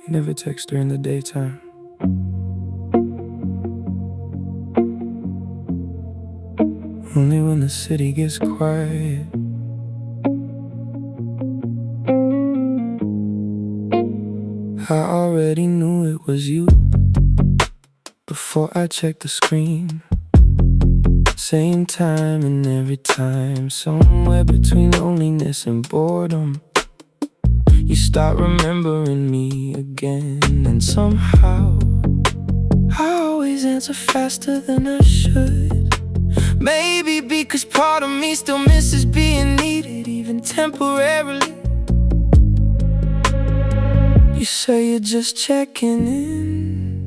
You never text during the daytime. Only when the city gets quiet. I already knew it was you before I checked the screen. Same time and every time, somewhere between loneliness and boredom, you start remembering me again. And somehow I always answer faster than I should. Maybe because part of me still misses being needed, even temporarily. You say you're just checking in,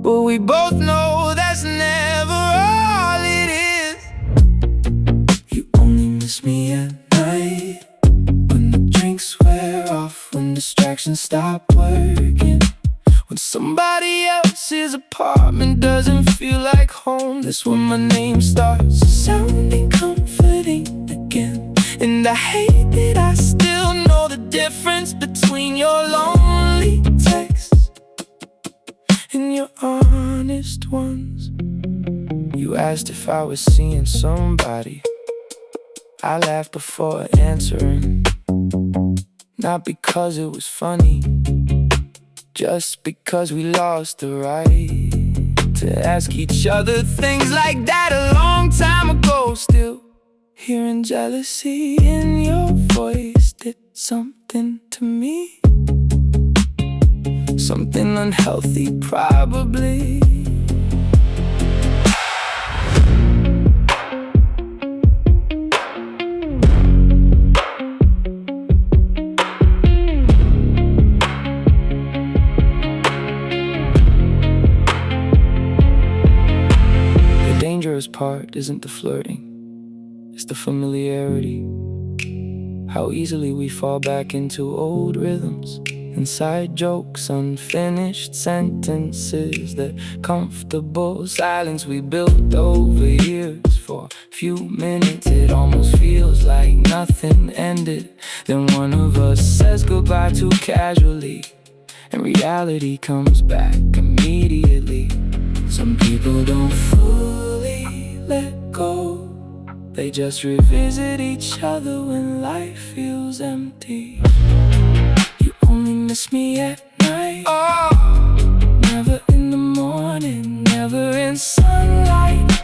but we both know that's never all it is. You only miss me at night, when the drinks wear off, when distractions stop working, when somebody else's apartment doesn't feel like home. That's when my name starts sounding comforting again. And I hate that I still know the difference between your lonely texts and your honest ones. You asked if I was seeing somebody. I laughed before answering, not because it was funny, just because we lost the right to ask each other things like that a long time ago. Still hearing jealousy in your voice did something to me, something unhealthy probably. The dangerous part isn't the flirting, it's the familiarity. How easily we fall back into old rhythms, inside jokes, unfinished sentences, that comfortable silence we built over years. For a few minutes it almost feels like nothing ended. Then one of us says goodbye too casually, and reality comes back immediately. Some people don't fully let go, they just revisit each other when life feels empty. You only miss me at night, never in the morning, never in sunlight,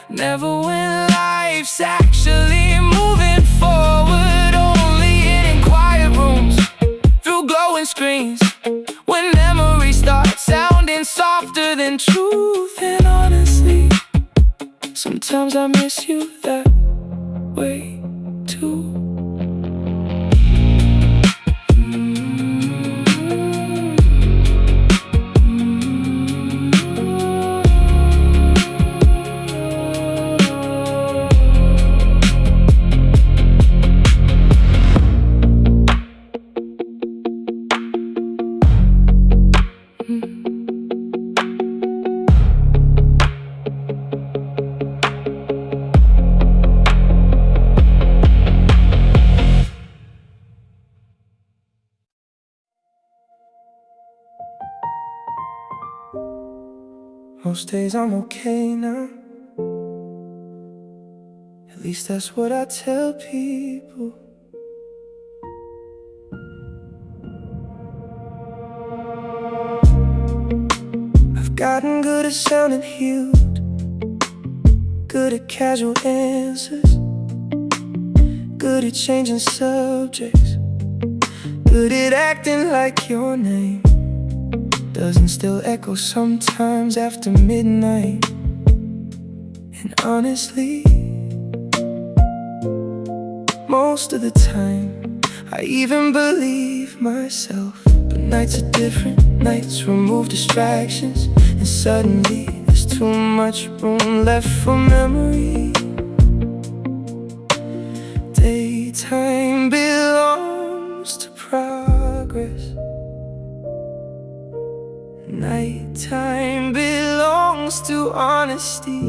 never when life's actually moving forward. Only in quiet rooms, through glowing screens, when memories start sounding softer than truth. And honestly, sometimes I miss you that way too. Most days I'm okay now, at least that's what I tell people. I've gotten good at sounding healed, good at casual answers, good at changing subjects, good at acting like your name doesn't still echo sometimes after midnight. And honestly, most of the time I even believe myself. But nights are different, nights remove distractions, and suddenly there's too much room left for memory. Daytime belongs to progress, nighttime belongs to honesty.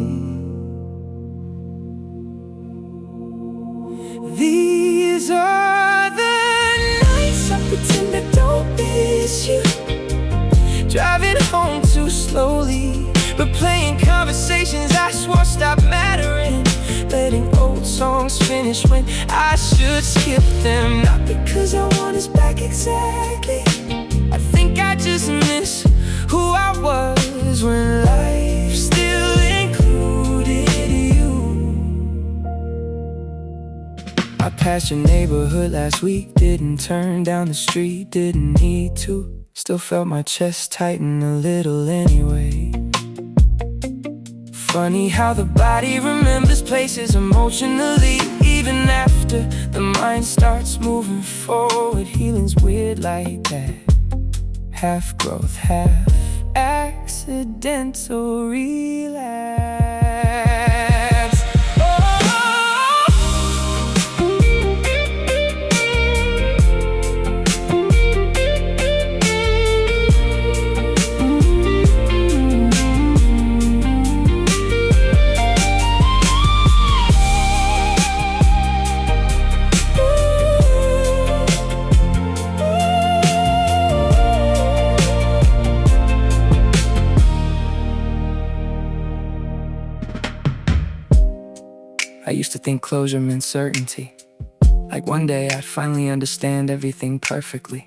These are the nights I pretend I don't songs finish when I should skip them. Not because I want us back exactly, I think I just miss who I was when life still included you. I passed your neighborhood last week, didn't turn down the street, didn't need to. Still felt my chest tighten a little anyway. Funny how the body remembers places emotionally, even after the mind starts moving forward. Healing's weird like that, half growth, half accidental relapse. I used to think closure meant certainty, like one day I'd finally understand everything perfectly.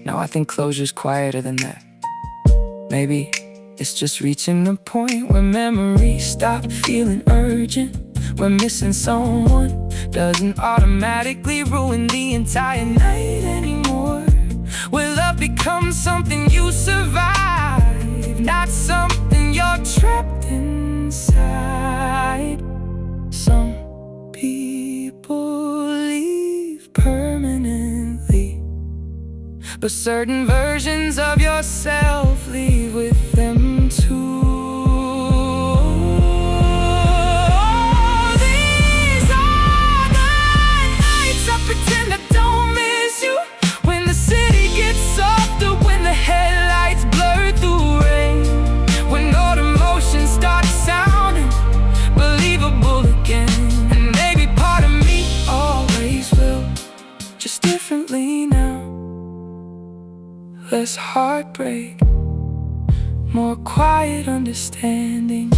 Now I think closure's quieter than that. Maybe it's just reaching the point where memories stop feeling urgent, where missing someone doesn't automatically ruin the entire night anymore, where love becomes something you survive, not something you're trapped inside. Some people leave permanently, but certain versions of yourself leave with them too. These are the nights I pretend I don't miss you, when the city gets softer, when the headlights blur through rain, when all emotions start sounding believable again. And maybe part of me always will, just differently now. Less heartbreak, more quiet understanding.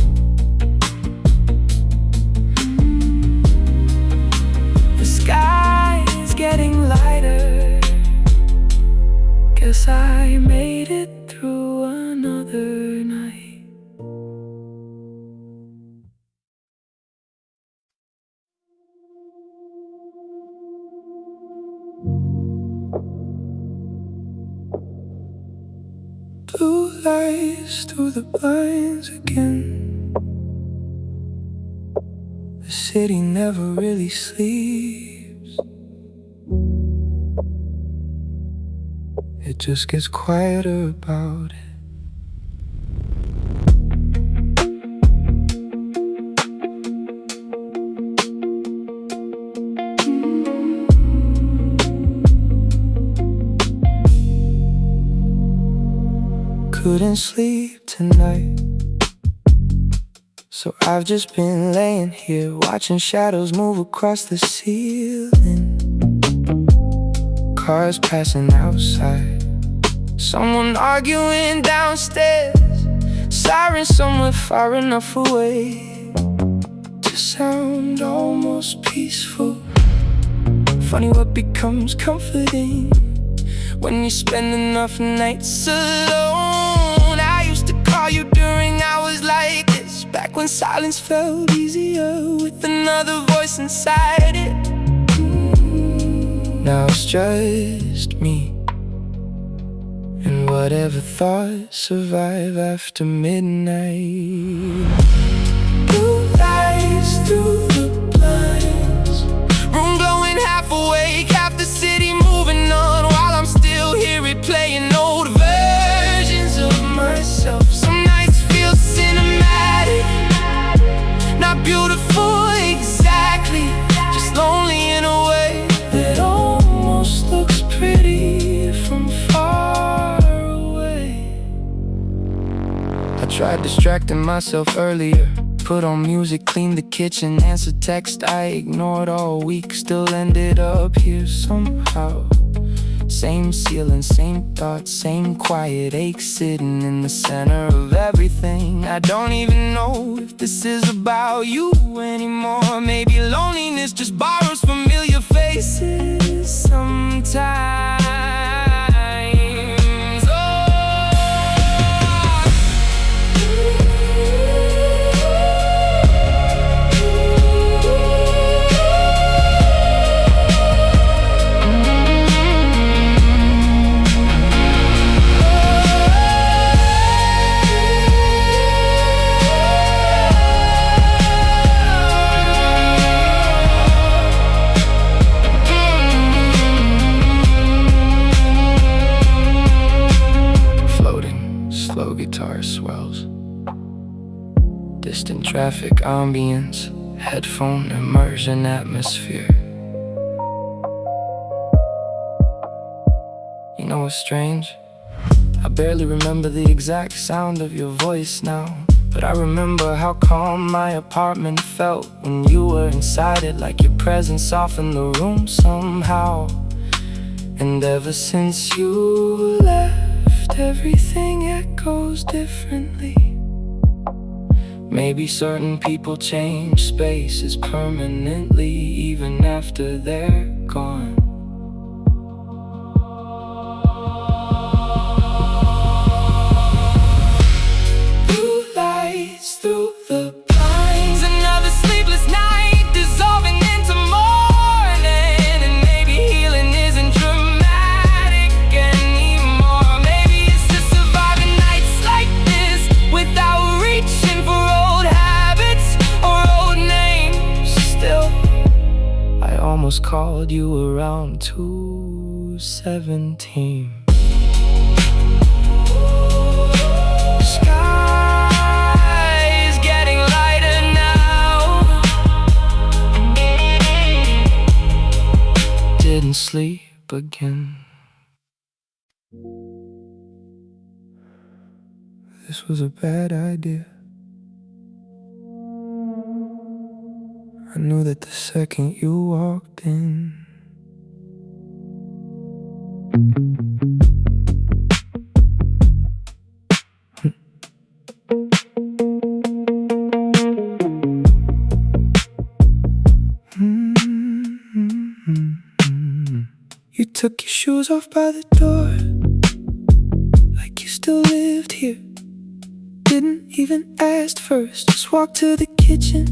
The sky is getting lighter, guess I made it through another night. Blue lights through the blinds again. The city never really sleeps, it just gets quieter about it. Couldn't sleep tonight, so I've just been laying here watching shadows move across the ceiling. Cars passing outside, someone arguing downstairs, sirens somewhere far enough away to sound almost peaceful. Funny what becomes comforting when you spend enough nights alone. I used to call you during hours like this, back when silence felt easier with another voice inside it. Now it's just me and whatever thoughts survive after midnight. Blue lights through the blinds, room glowing half awake, half the city moving on, while I'm still here replaying old versions of myself. Some nights feel cinematic, not beautiful exactly, just lonely in a way that almost looks pretty from far away. I tried distracting myself earlier, put on music, cleaned the kitchen, answered text I ignored all week, still ended up here somehow. Same ceiling, same thoughts, same quiet ache sitting in the center of everything. I don't even know if this is about you anymore. Maybe loneliness just borrows familiar faces sometimes. Slow guitar swells, distant traffic ambience, headphone immersion atmosphere. You know what's strange? I barely remember the exact sound of your voice now, but I remember how calm my apartment felt when you were inside it, like your presence softened the room somehow. And ever since you left, everything echoes differently. Maybe certain people change spaces permanently, even after they're gone. Blue lights through the blinds, another sleepless night dissolving into morning. And maybe healing isn't dramatic anymore. Maybe it's just surviving nights like this without reaching for old habits or old names. Still, I almost called you around 2:17. Sky's getting lighter now. Didn't sleep again. This was a bad idea. I knew that the second you walked in. You took your shoes off by the door, like you still lived here. Didn't even ask first, just walked to the kitchen,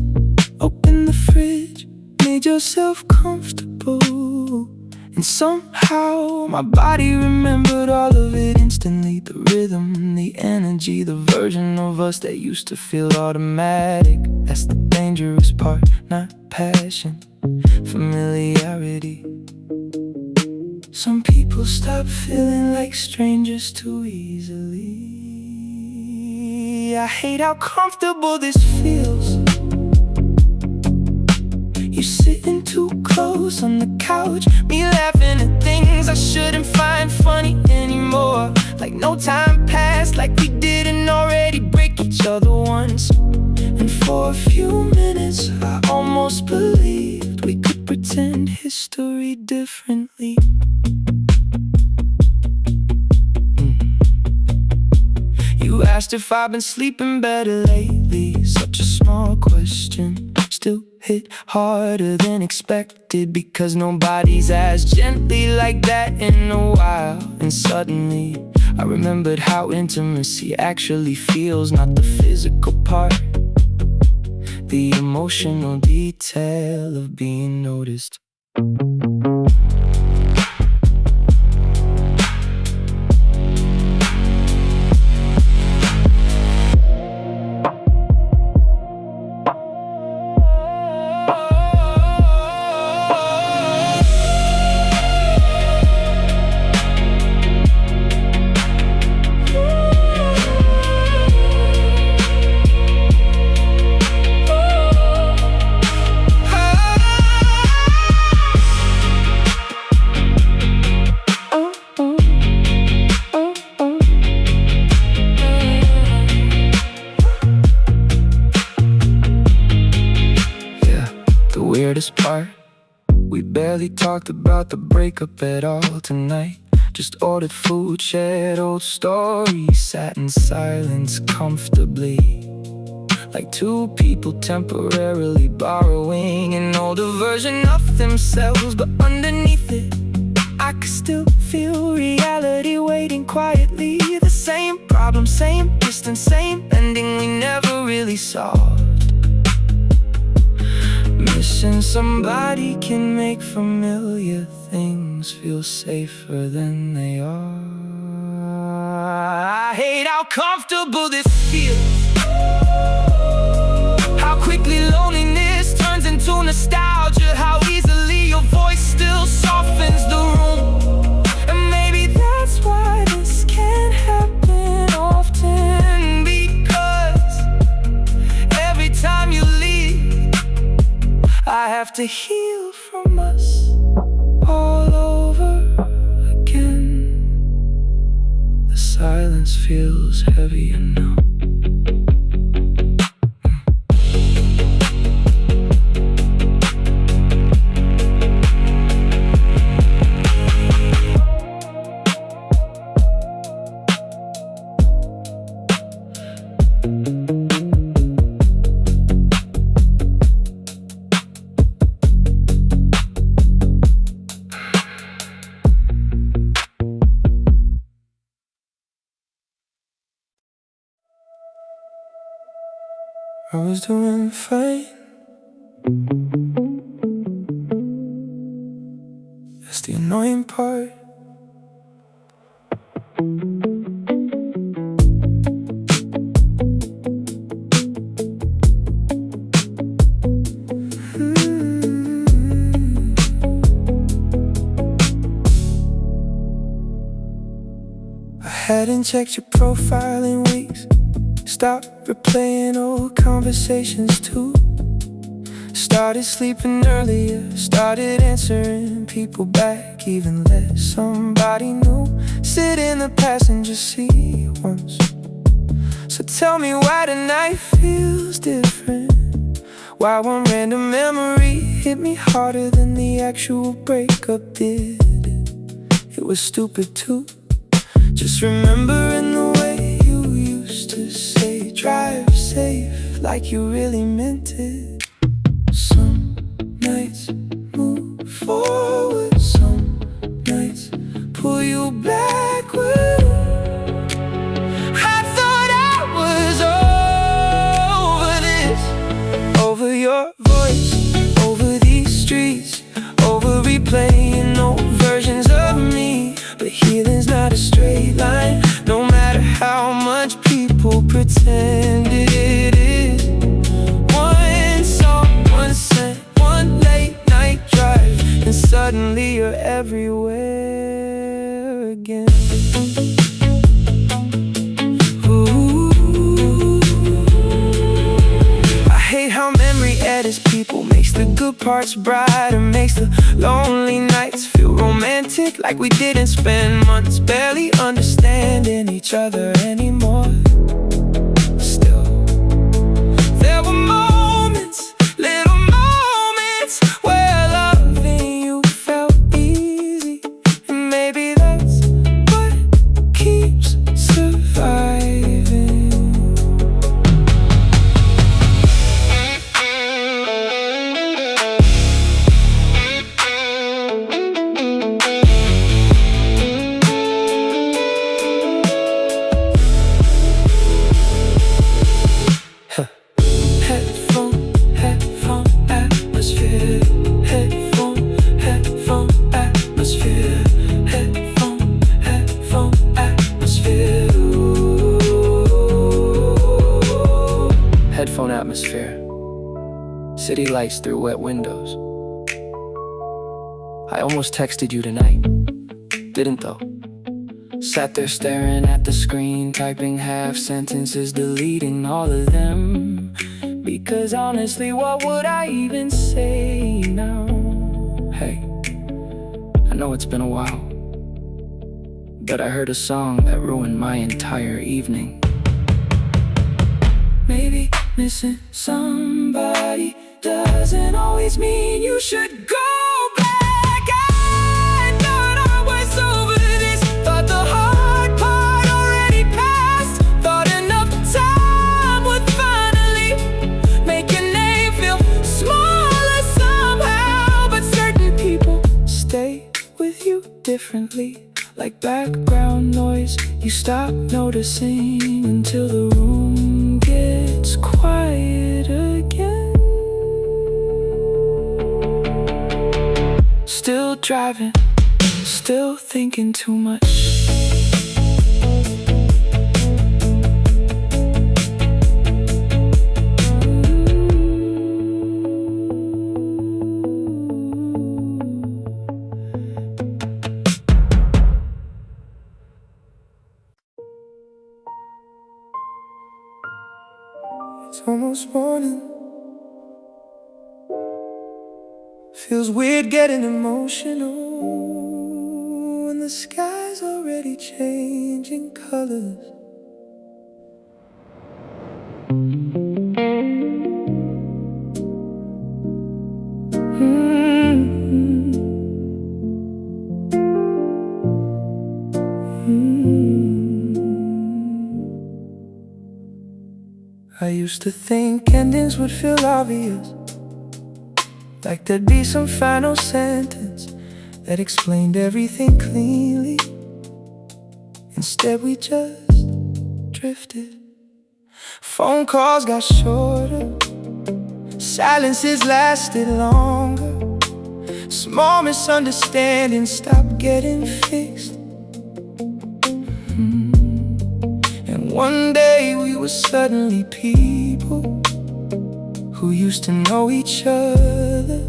opened the fridge, made yourself comfortable. And somehow my body remembered all of it instantly. The rhythm, the energy, the version of us that used to feel automatic. That's the dangerous part, not passion, familiarity. Some people stop feeling like strangers too easily. I hate how comfortable this feels. You sitting too close on the couch, me laughing at things I shouldn't find funny anymore. Like no time passed, like we didn't already break each other once. And for a few minutes I almost believed we could pretend history differently. You asked if I've been sleeping better lately. Such a small question, still hit harder than expected, because nobody's asked gently like that in a while. And suddenly I remembered how intimacy actually feels, not the physical part, the emotional detail of being noticed. Weirdest part, we barely talked about the breakup at all tonight. Just ordered food, shared old stories, sat in silence comfortably, like two people temporarily borrowing an older version of themselves. But underneath it, I could still feel reality waiting quietly. The same problem, same distance, same ending we never really solved. Missing somebody can make familiar things feel safer than they are. I hate how comfortable this feels, how quickly loneliness turns into nostalgia, how easily your voice still softens the room. And maybe that's why this can't happen often, because every time you leave, I have to heal from us all over again. The silence feels heavier now. I was doing fine. That's the annoying part. I hadn't checked your profile in weeks. Stopped replaying old conversations too. Started sleeping earlier, started answering people back, even let somebody new sit in the passenger seat once. So tell me why tonight feels different, why one random memory hit me harder than the actual breakup did. It was stupid too, just remembering the way you used to say drive safe, like you really meant it. Some nights move forward, some nights pull you backward. I thought I was over this, over your voice, over these streets, over replaying old versions of me. But healing's not a straight line, no matter how much people pretend it is. One song, one scent, one late night drive, and suddenly you're everywhere again. Ooh, I hate how memory edits people, makes the good parts brighter, makes the lonely nights feel romantic, like we didn't spend months barely understanding each other anymore. Still, there were moments, little moments, where loving you felt easy. And maybe that's what keeps surviving. Headphone atmosphere. Headphone atmosphere. Headphone atmosphere. Ooh. Headphone atmosphere. City lights through wet windows. I almost texted you tonight, didn't though. Sat there staring at the screen, typing half sentences, deleting all of them. Because honestly, what would I even say now? Hey, I know it's been a while, but I heard a song that ruined my entire evening. Maybe missing somebody doesn't always mean you should go back. I thought I was over this, with you differently. Like background noise, you stop noticing until the room gets quiet again. Still driving, still thinking too much. It's almost morning. Feels weird getting emotional, and the sky's already changing colors. I used to think endings would feel obvious, like there'd be some final sentence that explained everything cleanly. Instead we just drifted. Phone calls got shorter, silences lasted longer. Small misunderstandings stopped getting fixed. And one day we were suddenly people who used to know each other.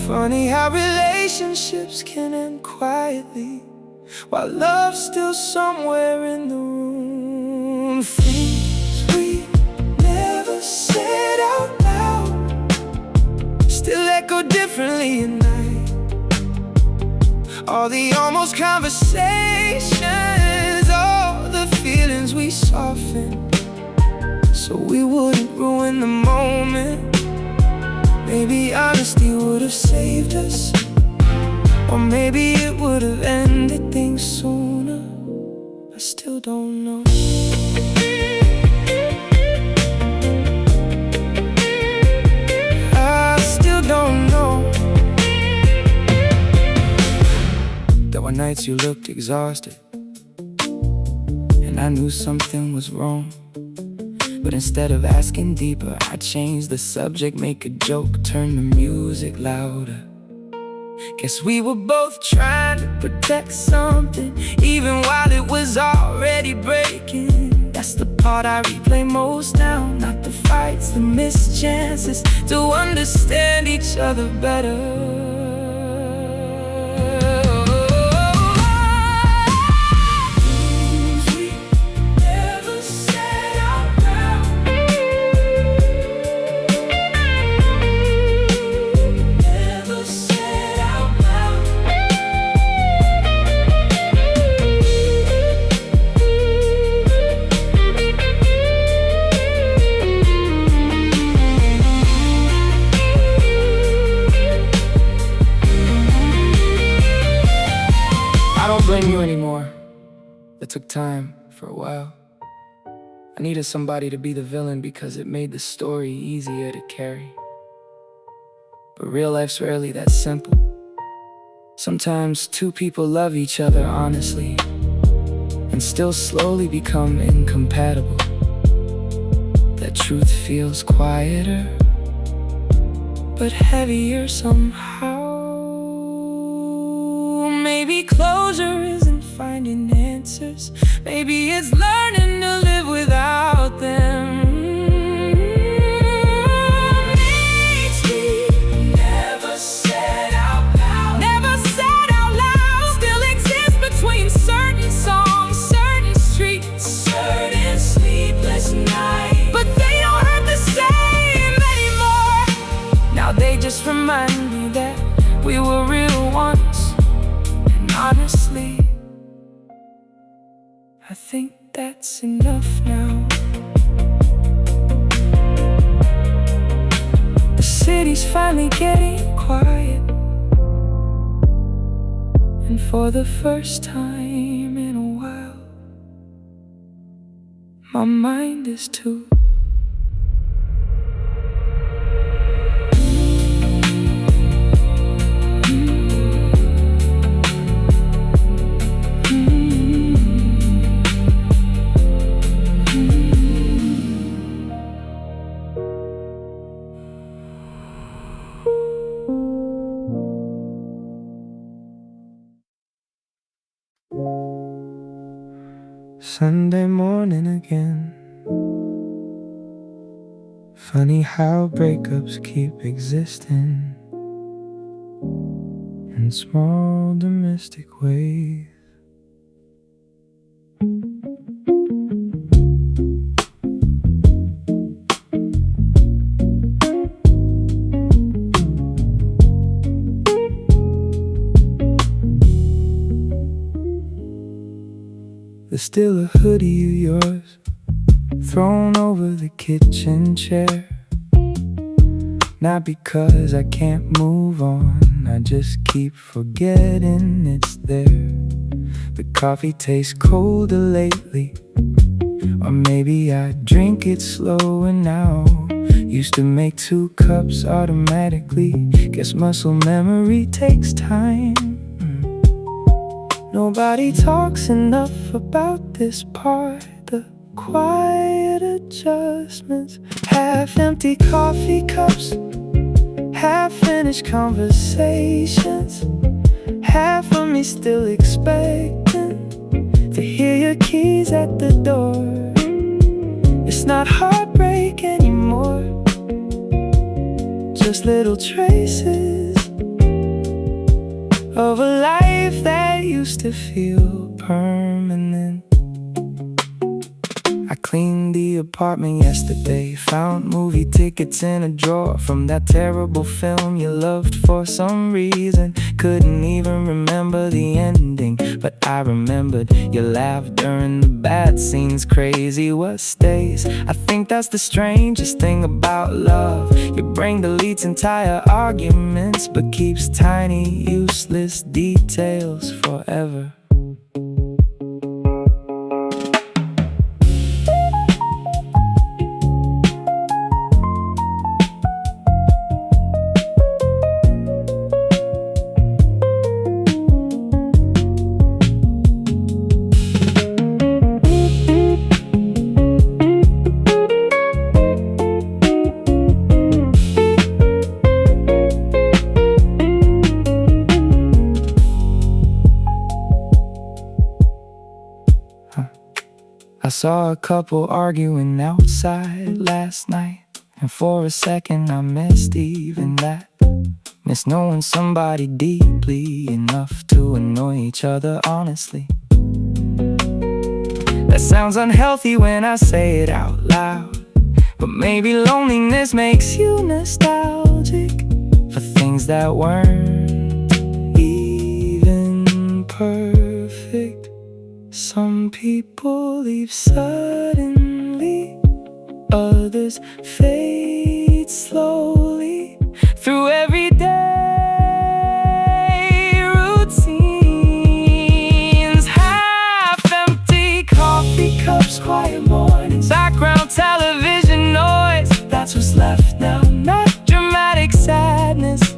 Funny how relationships can end quietly, while love's still somewhere in the room. Things we never said out loud still echo differently at night. All the almost conversations, all the feelings we softened so we wouldn't ruin the moment. Maybe honesty would have saved us, or maybe it would have ended things sooner. I still don't know. I still don't know. There were nights you looked exhausted, and I knew something was wrong. But instead of asking deeper, I changed the subject, make a joke, turn the music louder. Guess we were both trying to protect something, even while it was already breaking. That's the part I replay most now, not the fights, the missed chances to understand each other better. I don't blame you anymore. It took time for a while. I needed somebody to be the villain because it made the story easier to carry. But real life's rarely that simple. Sometimes two people love each other honestly and still slowly become incompatible. That truth feels quieter but heavier somehow. Maybe closure isn't finding answers, maybe it's learning to live without them. Needs we never said out loud, never said out loud, still exist between certain songs, certain streets, certain sleepless nights. But they don't hurt the same anymore. Now they just remind me that we were real once. Honestly, I think that's enough now. The city's finally getting quiet, and for the first time in a while, my mind is too. Sunday morning again. Funny how breakups keep existing in small domestic ways. There's still a hoodie of yours thrown over the kitchen chair. Not because I can't move on, I just keep forgetting it's there. The coffee tastes colder lately, or maybe I drink it slower now. Used to make 2 cups automatically, guess muscle memory takes time. Nobody talks enough about this part, the quiet adjustments. Half-empty coffee cups, half-finished conversations. Half of me still expecting to hear your keys at the door. It's not heartbreak anymore, just little traces of a life that used to feel permanent. I cleaned the apartment yesterday, found movie tickets in a drawer from that terrible film you loved for some reason. Couldn't even remember the ending, but I remembered your laugh during the bad scenes. Crazy what stays, I think that's the strangest thing about love. Your brain deletes entire arguments, but keeps tiny useless details forever. I saw a couple arguing outside last night, and for a second I missed even that. Miss knowing somebody deeply enough to annoy each other honestly. That sounds unhealthy when I say it out loud, but maybe loneliness makes you nostalgic for things that weren't even perfect. Some people leave suddenly, others fade slowly through everyday routines. Half-empty coffee cups, quiet mornings, background television noise. That's what's left now, not dramatic sadness,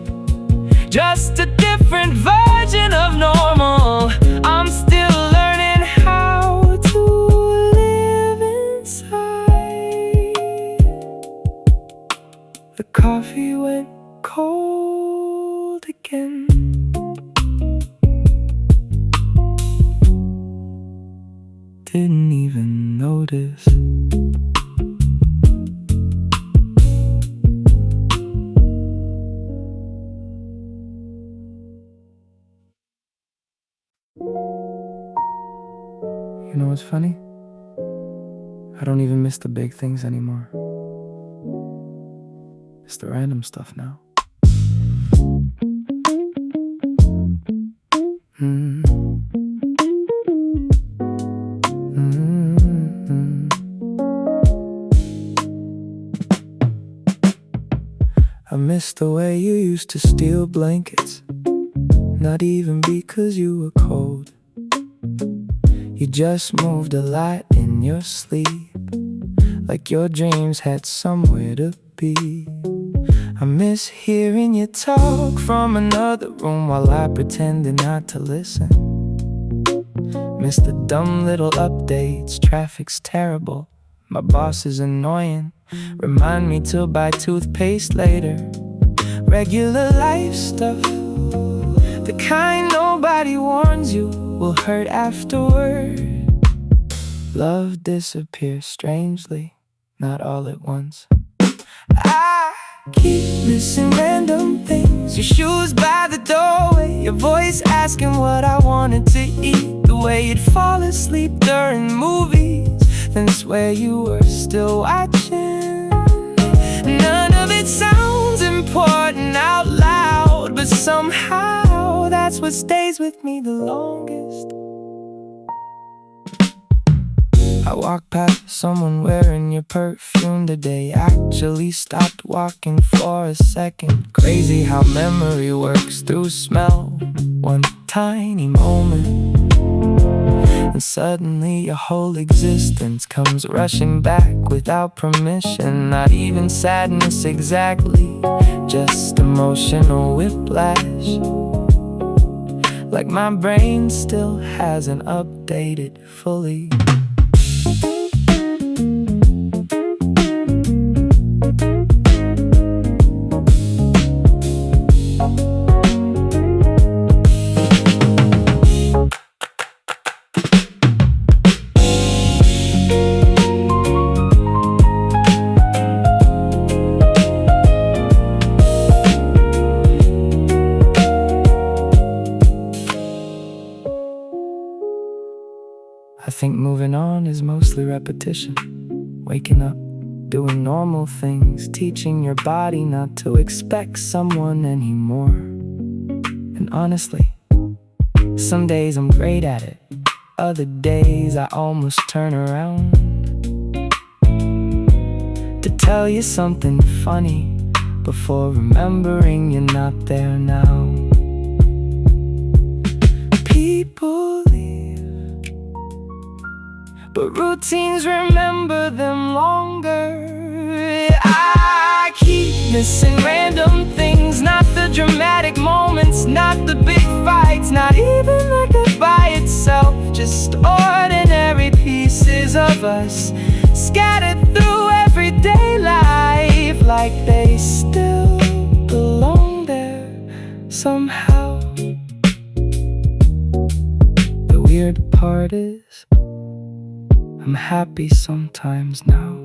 just a different version of normal. I'm still learning how to live inside. The coffee went cold again. Didn't even notice. You know what's funny? I don't even miss the big things anymore. It's the random stuff now. I miss the way you used to steal blankets, not even because you were cold. You just moved a lot in your sleep, like your dreams had somewhere to be. I miss hearing you talk from another room while I pretended not to listen. Miss the dumb little updates, traffic's terrible, my boss is annoying, remind me to buy toothpaste later. Regular life stuff, the kind nobody warns you will hurt afterward. love disappears strangely, not all at once. I keep missing random things. Your shoes by the doorway, your voice asking what I wanted to eat, the way you'd fall asleep during movies, then swear you were still watching. None of it sounds important out loud, but somehow that's what stays with me the longest. I walk past someone wearing your perfume today. Actually stopped walking for a second. Crazy how memory works through smell. One tiny moment, and suddenly your whole existence comes rushing back without permission. Not even sadness exactly, just emotional whiplash. Like my brain still hasn't updated fully. I think moving on is mostly repetition. Waking up, doing normal things, teaching your body not to expect someone anymore. And honestly, some days I'm great at it. Other days I almost turn around to tell you something funny before remembering you're not there now. People leave, but routines remember them longer. I keep missing random things, not the dramatic moments, not the big fights, not even the goodbye itself. Just ordinary pieces of us scattered through everyday life, like they still belong there somehow. The weird part is I'm happy sometimes now,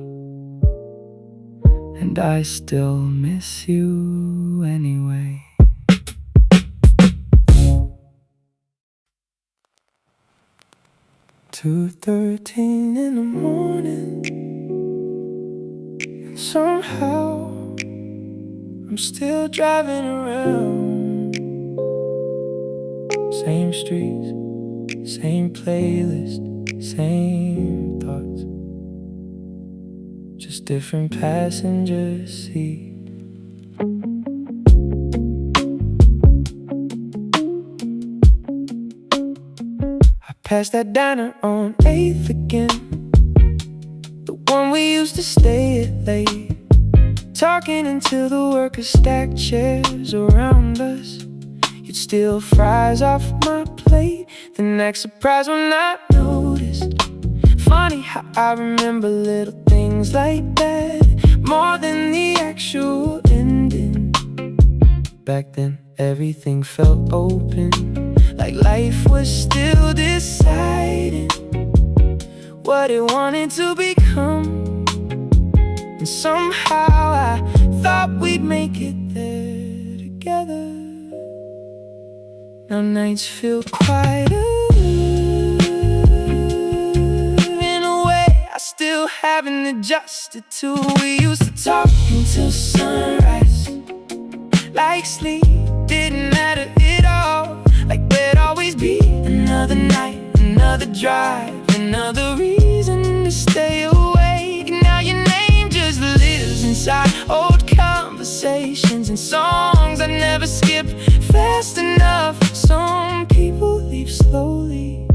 and I still miss you anyway. 2:13 in the morning, and somehow I'm still driving around. Same streets, same playlist, same thoughts, just different passenger seat. I passed that diner on 8th again, the one we used to stay at late, talking until the workers stacked chairs around us. You'd steal fries off my plate, the next surprise when I noticed. Funny how I remember little things like that more than the actual ending. Back then everything felt open, like life was still deciding what it wanted to become. And somehow I thought we'd make it there together. Now nights feel quieter. In a way I still haven't adjusted to. We used to talk until sunrise, like sleep didn't matter at all. Like there'd always be another night, another drive, another reason to stay awake. Now your name just lives inside old conversations and songs I never skip fast enough. Some people leave slowly,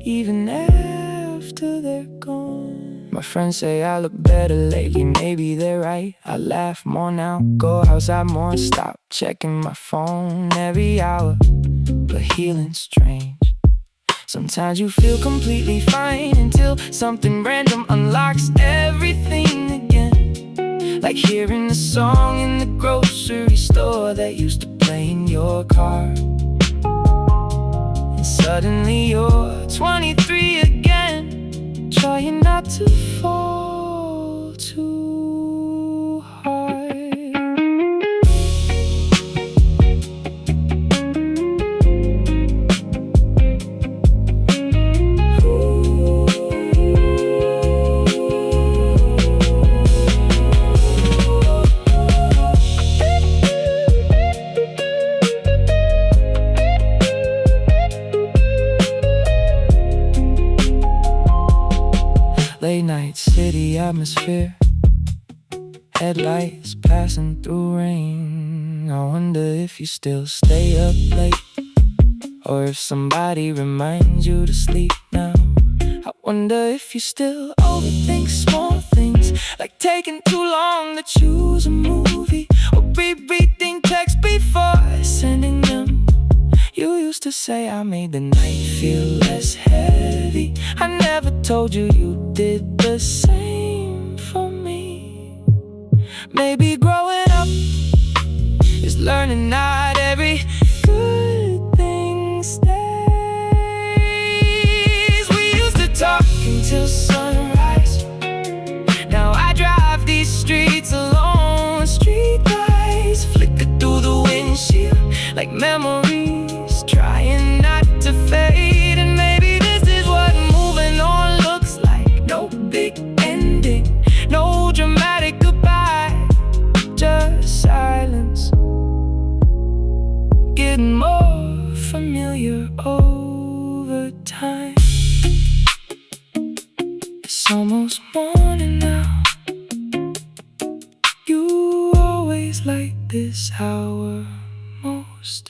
even after they're gone. My friends say I look better lately, maybe they're right. I laugh more now, go outside more, stop checking my phone every hour. But healing's strange. Sometimes you feel completely fine until something random unlocks everything again. Like hearing the song in the grocery store that used to play in your car, and suddenly you're 23 again. trying not to fall too hard. Late night city atmosphere, headlights passing through rain. I wonder if you still stay up late, or if somebody reminds you to sleep now. I wonder if you still overthink small things, like taking too long to choose a movie, or rereading texts before sending them. You used to say I made the night feel less heavy. I never told you you did the same for me. Maybe growing up is learning not every good thing stays. We used to talk until sunrise. Now I drive these streets alone. Street lights flicker through the windshield like memories trying not to fade. And maybe this is what moving on looks like. No big ending, no dramatic goodbye, just silence, getting more familiar over time. It's almost morning now. You always like this hour most.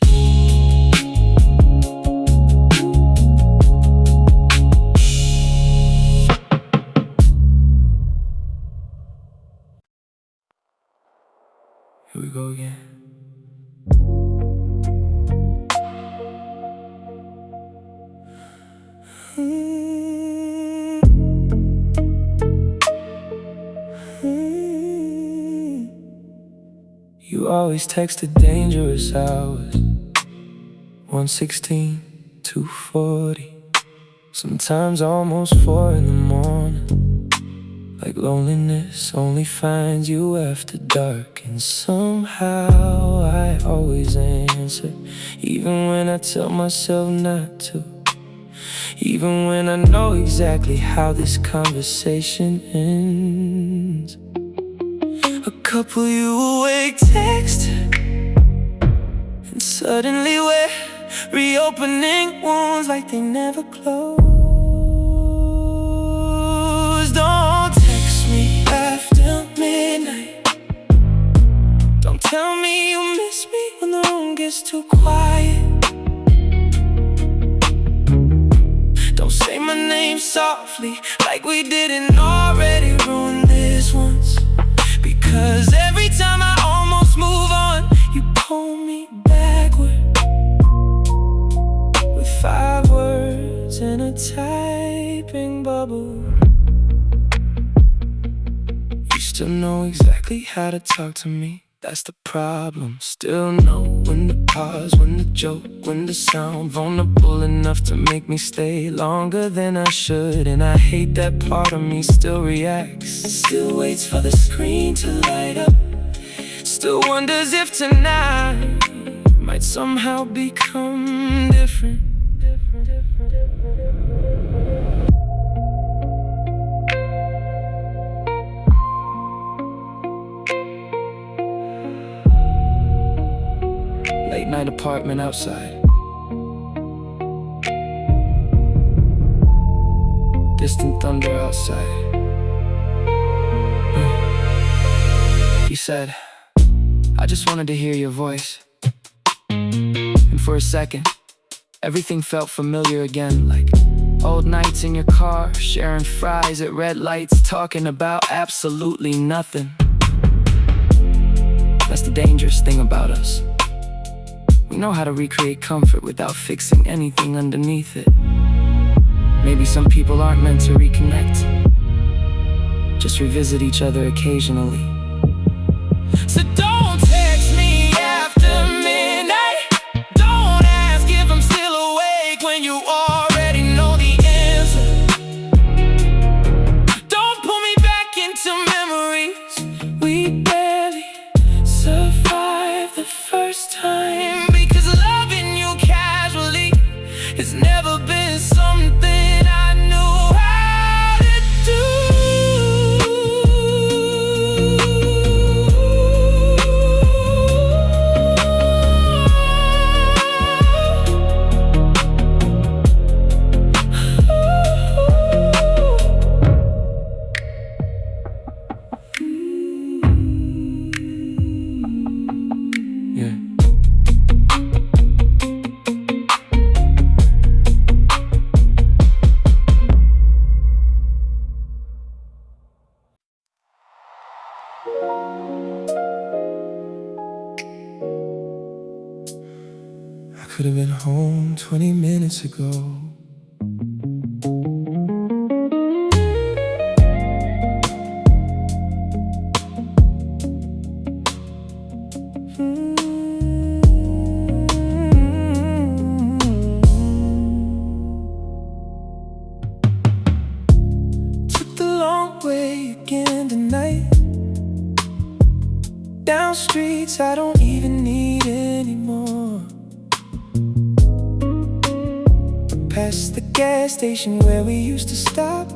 Here we go again. You always texted dangerous hours, 1:16, 2:40, sometimes almost 4 in the morning. Like loneliness only finds you after dark. And somehow I always answer, even when I tell myself not to, even when I know exactly how this conversation ends. A couple you awake text, and suddenly we're reopening wounds like they never closed. Don't text me after midnight. Don't tell me you miss me when the room gets too quiet. Don't say my name softly like we didn't already ruin this once. Because every time I almost move on, you pull me backward with 5 words in a typing bubble. You still know exactly how to talk to me, that's the problem. Still know when to pause, when to joke, when to sound vulnerable enough to make me stay longer than I should. And I hate that part of me still reacts, still waits for the screen to light up, still wonders if tonight might somehow become different. Late night apartment outside, distant thunder outside. You said, I just wanted to hear your voice. And for a second, everything felt familiar again, like old nights in your car, sharing fries at red lights, talking about absolutely nothing. That's the dangerous thing about us. We know how to recreate comfort without fixing anything underneath it. Maybe some people aren't meant to reconnect, just revisit each other occasionally. So don't text me after midnight. Don't ask if I'm still awake when you already know the answer. home 20 minutes ago. Took the long way again tonight, down streets I don't even need anymore, past the gas station where we used to stop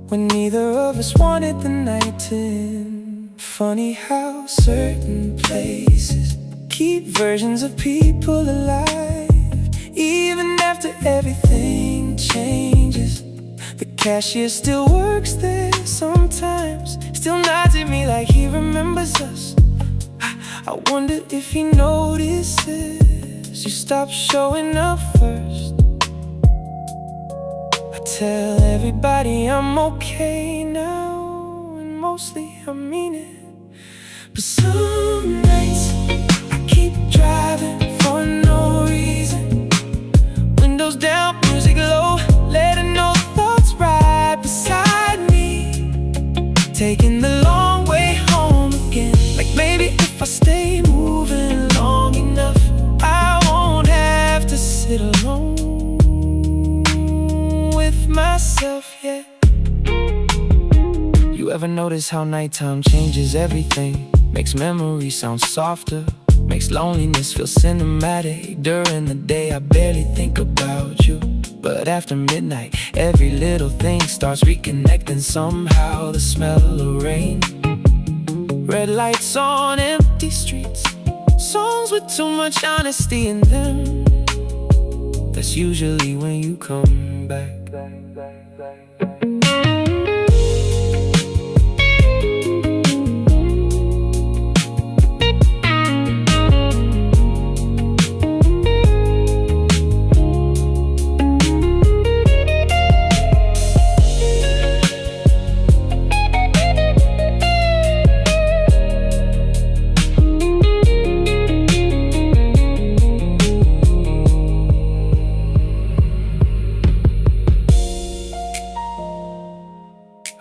when neither of us wanted the night to end. Funny how certain places keep versions of people alive, even after everything changes. The cashier still works there sometimes, still nods at me like he remembers us. I wonder if he notices you stopped showing up first. I tell everybody I'm okay now, and mostly I mean it. But some nights I keep driving for no reason, windows down, music low, letting no thoughts ride beside me, taking the long way home again. Like maybe if I stay moving long enough, I won't have to sit alone with myself yet. You ever notice how nighttime changes everything? Makes memories sound softer, makes loneliness feel cinematic. During the day I barely think about you, but after midnight every little thing starts reconnecting somehow. The smell of rain, red lights on empty streets, songs with too much honesty in them. That's usually when you come back.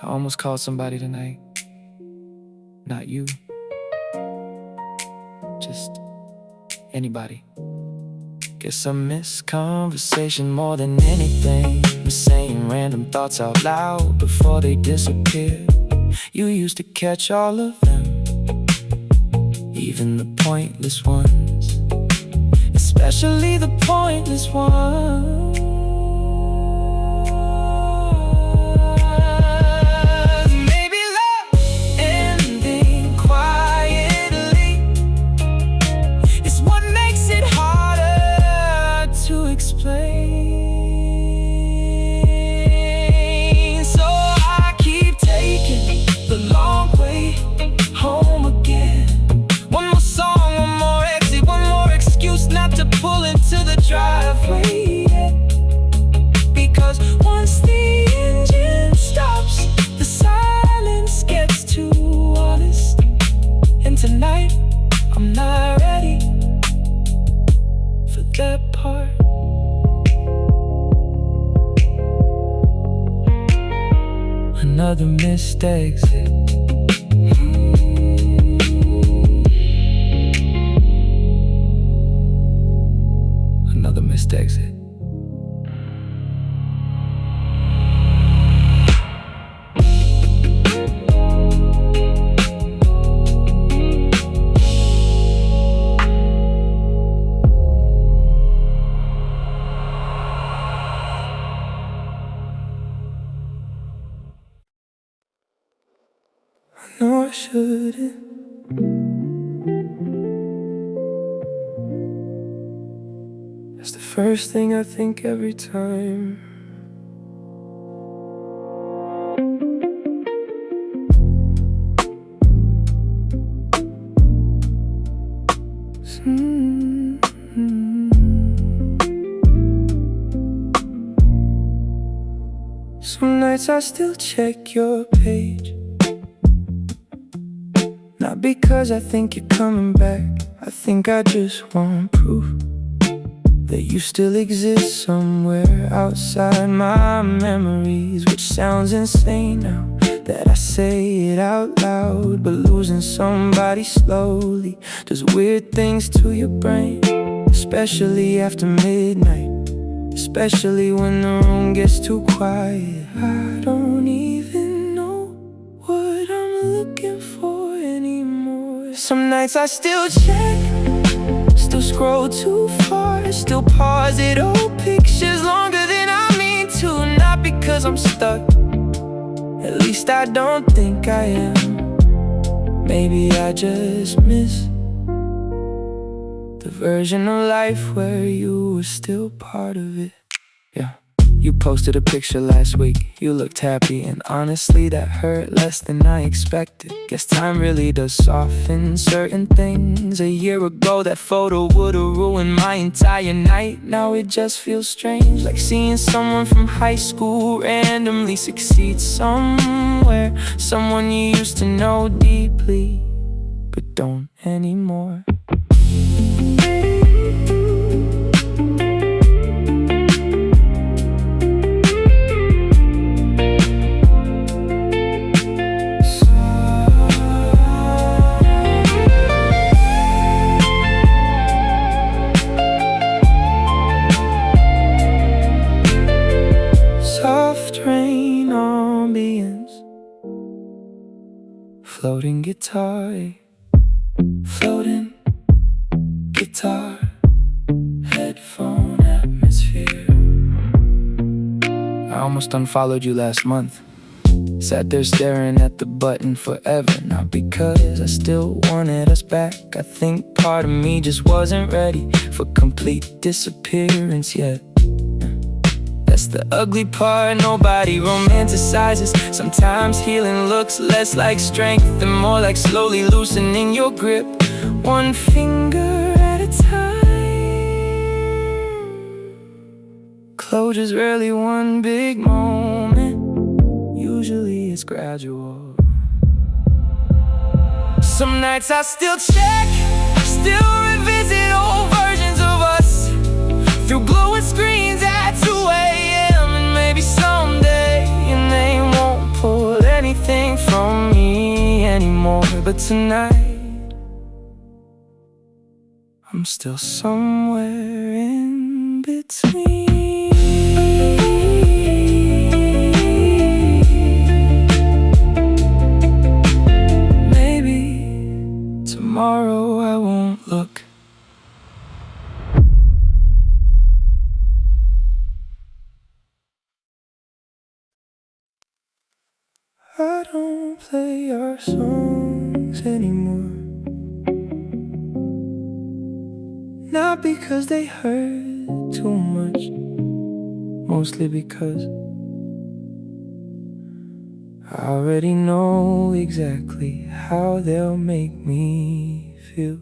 I almost called somebody tonight. Not you, just anybody. Guess I miss conversation more than anything. Miss saying random thoughts out loud before they disappear. You used to catch all of them, even the pointless ones, especially the pointless ones. Driveway, because once the engine stops, the silence gets too honest. And tonight, I'm not ready for that part. Another missed exit. Another missed exit. I know I shouldn't. That's the first thing I think every time. Some nights I still check your page, not because I think you're coming back. I think I just want proof that you still exist somewhere outside my memories. Which sounds insane now that I say it out loud, but losing somebody slowly does weird things to your brain, especially after midnight, especially when the room gets too quiet. I don't even know what I'm looking for anymore. Some nights I still check, still scroll too far, still pause at old pictures longer than I mean to. Not because I'm stuck, at least I don't think I am. Maybe I just miss the version of life where you were still part of it. Yeah. You posted a picture last week, you looked happy, and honestly that hurt less than I expected. Guess time really does soften certain things. A year ago that photo would've ruined my entire night. Now it just feels strange, like seeing someone from high school randomly succeed somewhere. Someone you used to know deeply, but don't anymore. Floating guitar, floating guitar, headphone atmosphere. I almost unfollowed you last month. Sat there staring at the button forever. Not because I still wanted us back. I think part of me just wasn't ready for complete disappearance yet. That's the ugly part, nobody romanticizes. Sometimes healing looks less like strength and more like slowly loosening your grip, one finger at a time. Closure's rarely one big moment, usually it's gradual. Some nights I still check, still revisit old versions of us through glowing screens at 2 a.m. And maybe someday your name won't pull anything from me anymore. But tonight I'm still somewhere in between. Maybe tomorrow I won't look. I don't play our songs anymore. Not because they hurt too much, mostly because I already know exactly how they'll make me feel.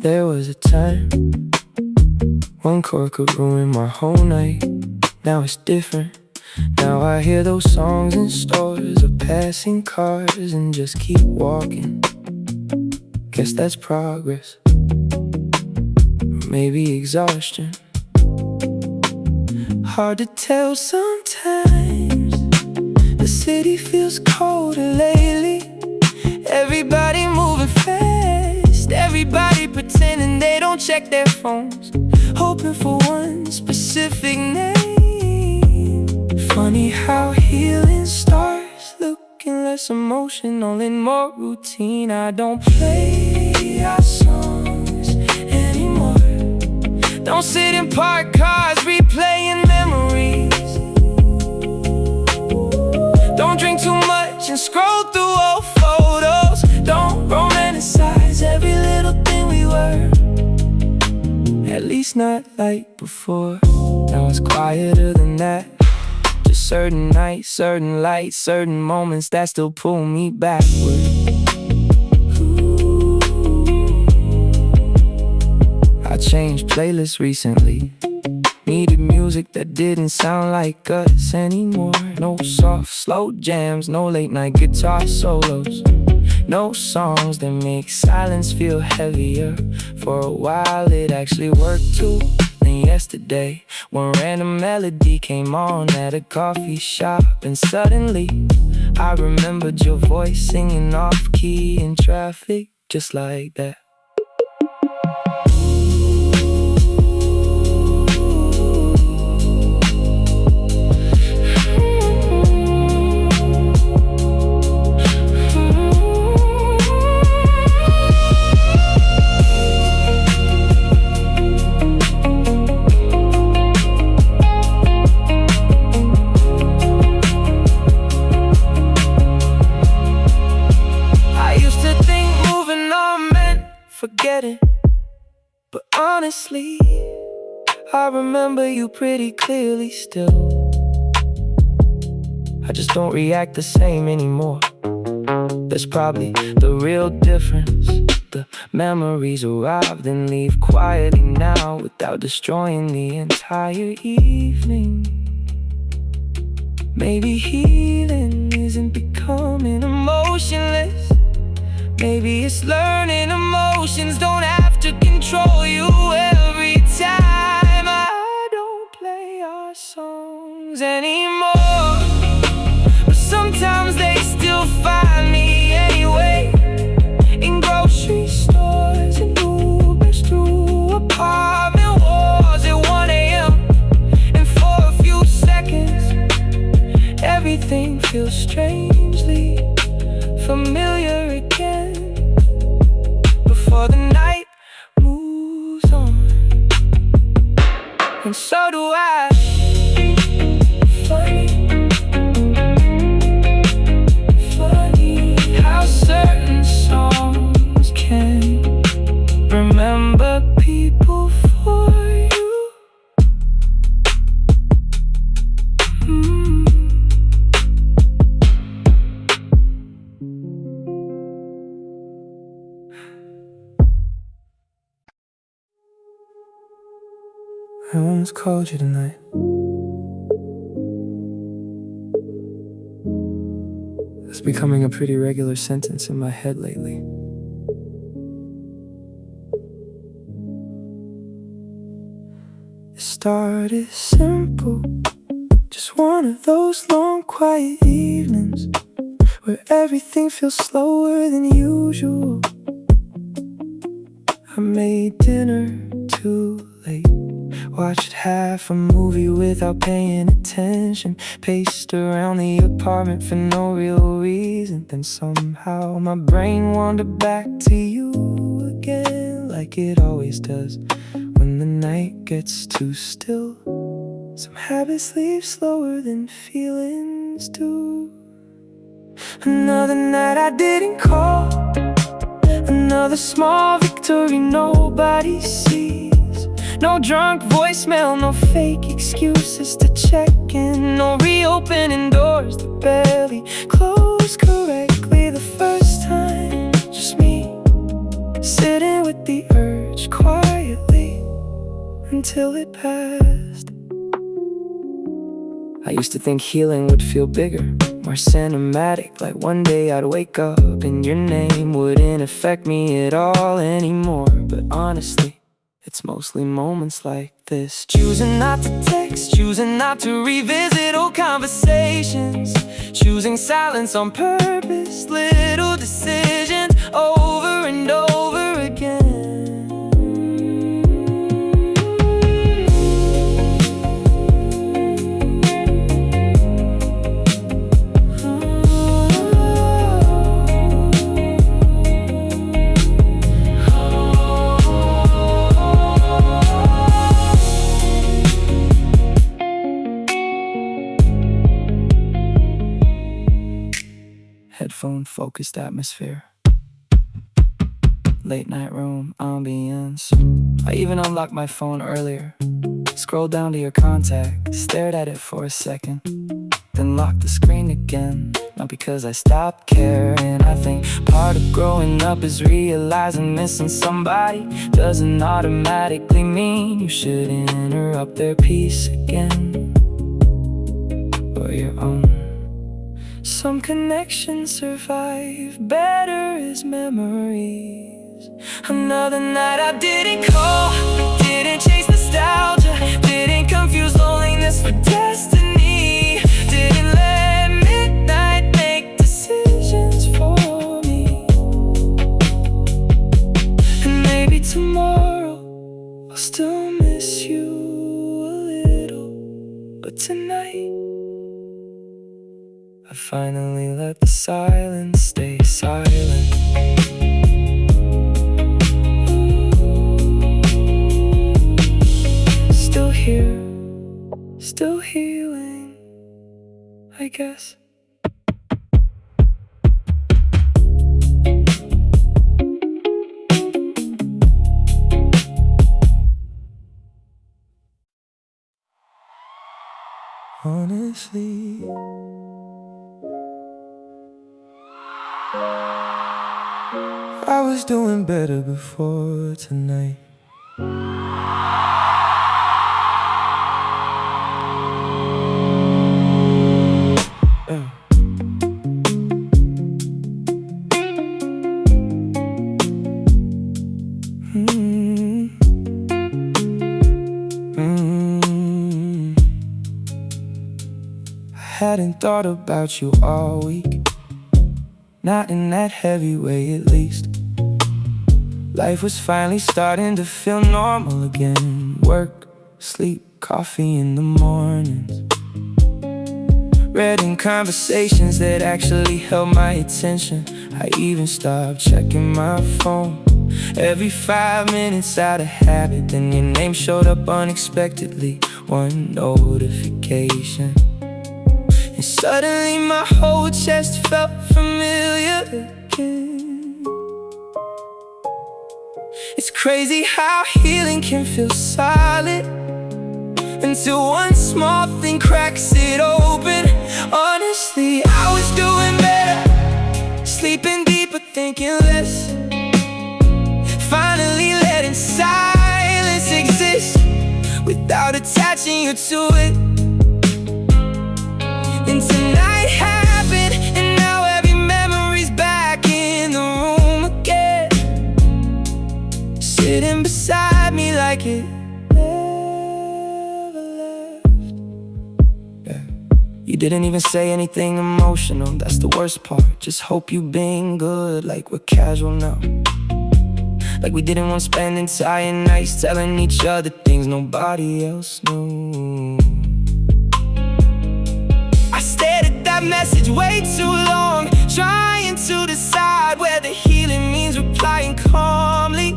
There was a time one chord could ruin my whole night. Now it's different. Now I hear those songs in stores or passing cars and just keep walking. Guess that's progress, or maybe exhaustion. Hard to tell sometimes. The city feels colder lately. Everybody moving fast, everybody pretending they don't check their phones, hoping for one specific name. Funny how healing starts looking less emotional and more routine. I don't play our songs anymore. Don't sit in parked cars replaying memories. Don't drink too much and scroll through old photos. Don't romanticize every little thing we were, at least not like before. Now it's quieter than that. Just certain nights, certain lights, certain moments that still pull me backward. I changed playlists recently. Needed music music that didn't sound like us anymore. No soft, slow jams, no late night guitar solos. No songs that make silence feel heavier. For a while it actually worked too. Then yesterday, one random melody came on at a coffee shop, and suddenly I remembered your voice singing off key in traffic, just like that. Forgetting, but honestly, I remember you pretty clearly still. I just don't react the same anymore. That's probably the real difference. The memories arrive then leave quietly now, without destroying the entire evening. Maybe healing isn't becoming emotionless. Maybe it's learning emotions don't have to control you every time. I don't play our songs anymore, but sometimes they still find me anyway. In grocery stores and Ubers through apartment walls at 1 a.m. And for a few seconds, everything feels strangely familiar again, before the night moves on. And so do I. Funny how certain songs can remember people for you. I almost called you tonight. It's becoming a pretty regular sentence in my head lately. It started simple, just one of those long quiet evenings where everything feels slower than usual. I made dinner too late, watched half a movie without paying attention, paced around the apartment for no real reason. Then somehow my brain wandered back to you again, like it always does when the night gets too still. Some habits leave slower than feelings do. Another night I didn't call, another small victory nobody sees. No drunk voicemail, no fake excuses to check in, no reopening doors that barely close correctly the first time. Just me, sitting with the urge quietly until it passed. I used to think healing would feel bigger, more cinematic, like one day I'd wake up and your name wouldn't affect me at all anymore. But honestly, it's mostly moments like this, choosing not to text, choosing not to revisit old conversations, choosing silence on purpose, little decisions over and over again. Headphone-focused atmosphere, late night room ambience. I even unlocked my phone earlier, scrolled down to your contact, stared at it for a second, then lock the screen again. Not because I stopped caring. I think part of growing up is realizing missing somebody doesn't automatically mean you should interrupt their peace again, or your own. Some connections survive better as memories. Another night I didn't call, didn't chase nostalgia, didn't confuse loneliness for destiny, didn't let midnight make decisions for me. And maybe tomorrow I'll still miss you a little, but tonight I finally let the silence stay silent. Still here, still healing, I guess. Honestly, I was doing better before tonight. I hadn't thought about you all week, not in that heavy way at least. Life was finally starting to feel normal again. Work, sleep, coffee in the mornings, read in conversations that actually held my attention. I even stopped checking my phone every 5 minutes out of habit. Then your name showed up unexpectedly, one notification, and suddenly my whole chest felt familiar again. It's crazy how healing can feel solid until one small thing cracks it open. Honestly, I was doing better, sleeping deeper, thinking less, finally letting silence exist without attaching you to it. And tonight happened, and now every memory's back in the room again, sitting beside me like it never left. Yeah. You didn't even say anything emotional, that's the worst part. Just hope you been good, like we're casual now. Like we didn't want to spend entire nights telling each other things nobody else knew. I stared at that message way too long, trying to decide whether healing means replying calmly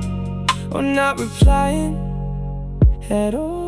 or not replying at all.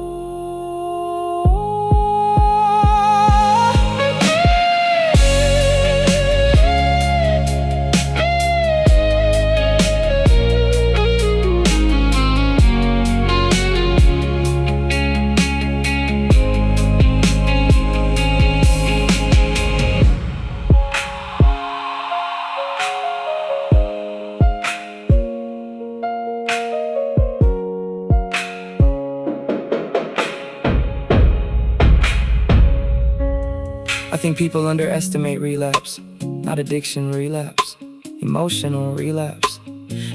I think people underestimate relapse, not addiction relapse, emotional relapse.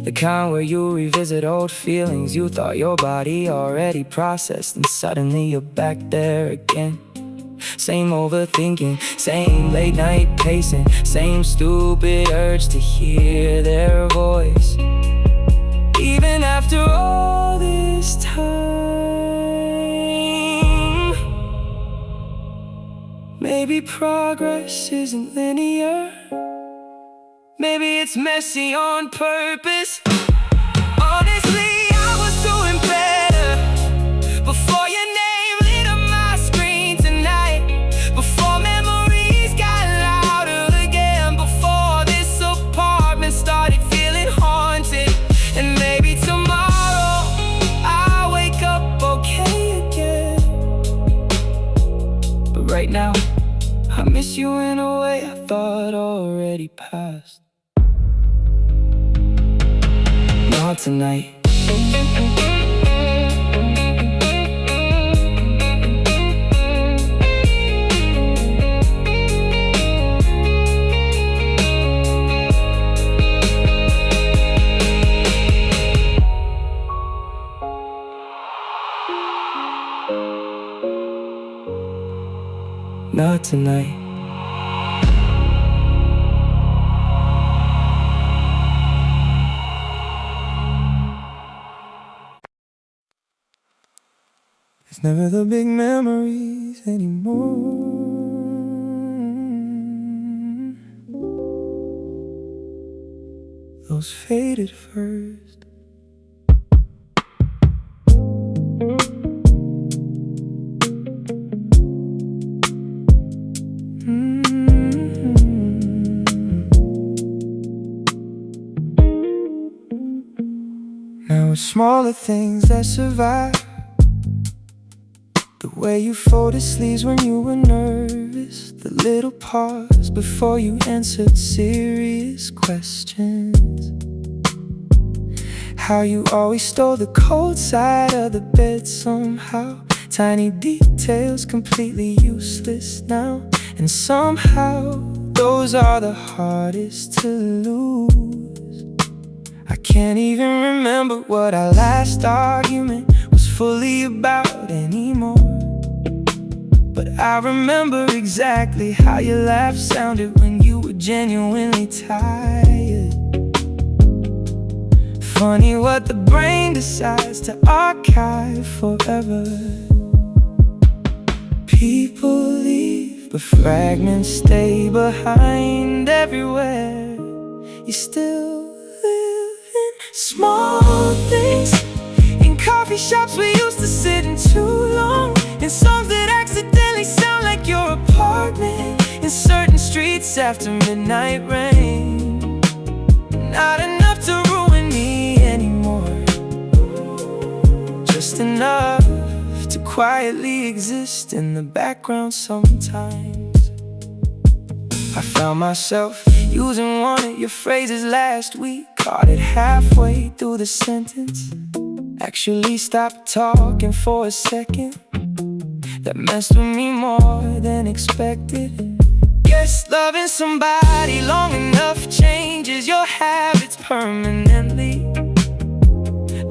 The kind where you revisit old feelings you thought your body already processed, and suddenly you're back there again. Same overthinking, same late night pacing, same stupid urge to hear their voice. Even after all this time, maybe progress isn't linear, maybe it's messy on purpose. Honestly, I was doing better before your name lit up my screen tonight, before memories got louder again, before this apartment started feeling haunted. And maybe tomorrow I'll wake up okay again, but right now I'm already passed. Not tonight. Not tonight. It's never the big memories anymore. Those faded first. Now it's smaller things that survive. The way you folded sleeves when you were nervous, the little pause before you answered serious questions. How you always stole the cold side of the bed somehow. Tiny details completely useless now. And somehow those are the hardest to lose. I can't even remember what our last argument was fully about anymore. But I remember exactly how your laugh sounded when you were genuinely tired. Funny what the brain decides to archive forever. People leave, but fragments stay behind everywhere. You still live in small things, in coffee shops we used to sit in too long, in songs that accidentally sound like your apartment, in certain streets after midnight rain. Not enough to ruin me anymore, just enough to quietly exist in the background sometimes. I found myself using one of your phrases last week. Caught it halfway through the sentence. Actually stopped talking for a second. That messed with me more than expected. Guess loving somebody long enough changes your habits permanently.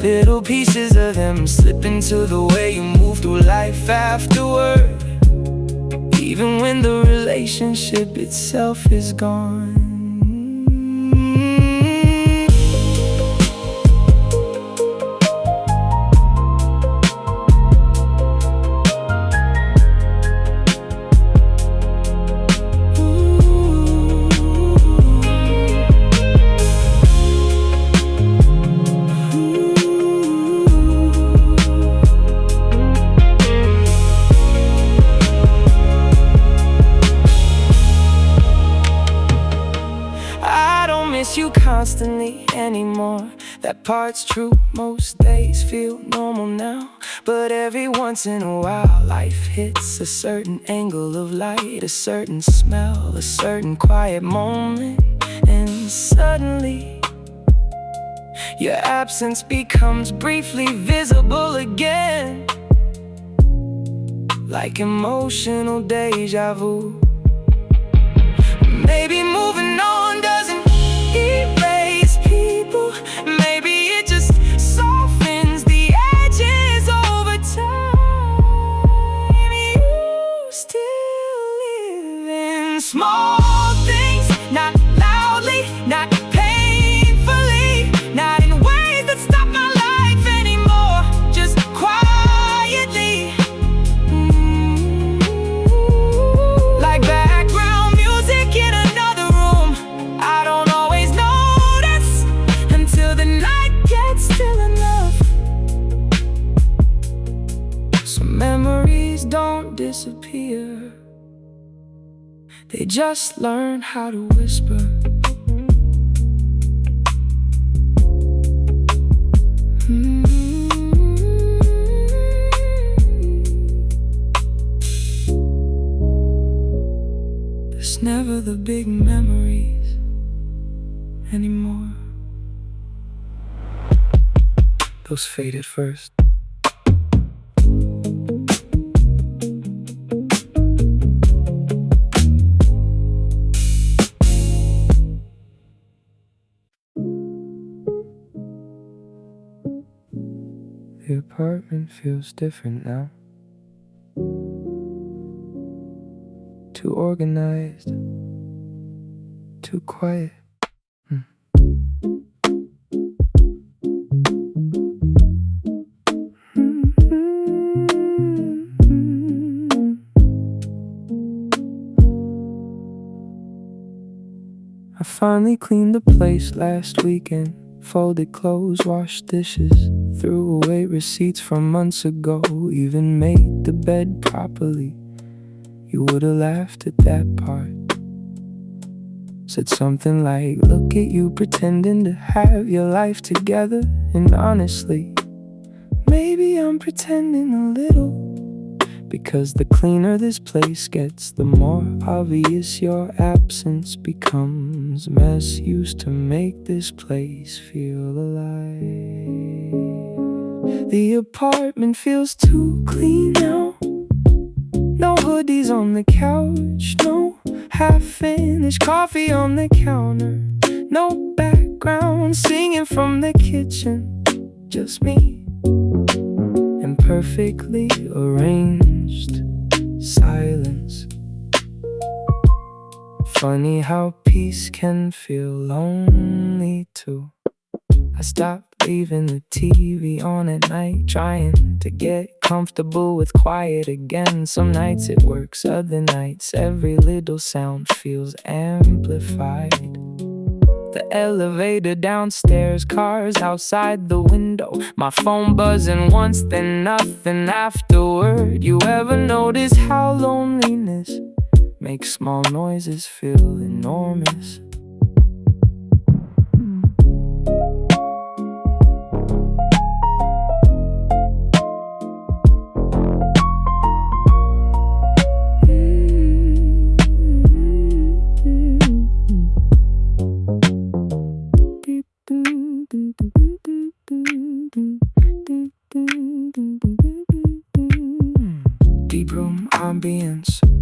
Little pieces of them slip into the way you move through life afterward, even when the relationship itself is gone. You constantly anymore. That part's true, most days feel normal now. But every once in a while life hits a certain angle of light, a certain smell, a certain quiet moment, and suddenly your absence becomes briefly visible again, like emotional deja vu. Maybe moving on doesn't erase people, maybe it just softens the edges over time. You still live in small things, not loudly, not painfully, not in ways that stop my life anymore, just quietly. Like background music in another room. I don't always notice until the night gets still enough. Some memories don't disappear, they just learn how to whisper. It's never the big memories. anymore. Those faded first. The apartment feels different now. Too organized, too quiet. I finally cleaned the place last weekend. Folded clothes, washed dishes, threw away receipts from months ago, even made the bed properly. You would've laughed at that part. Said something like, look at you pretending to have your life together. And honestly, maybe I'm pretending a little. Because the cleaner this place gets, the more obvious your absence becomes. Mess used to make this place feel alive. The apartment feels too clean now. No hoodies on the couch, no half-finished coffee on the counter, no background singing from the kitchen, just me and perfectly arranged silence. Funny how peace can feel lonely too. I stopped leaving the TV on at night, trying to get comfortable with quiet again. Some nights it works, other nights every little sound feels amplified. The elevator downstairs, cars outside the window, my phone buzzing once, then nothing afterward. You ever notice how loneliness makes small noises feel enormous?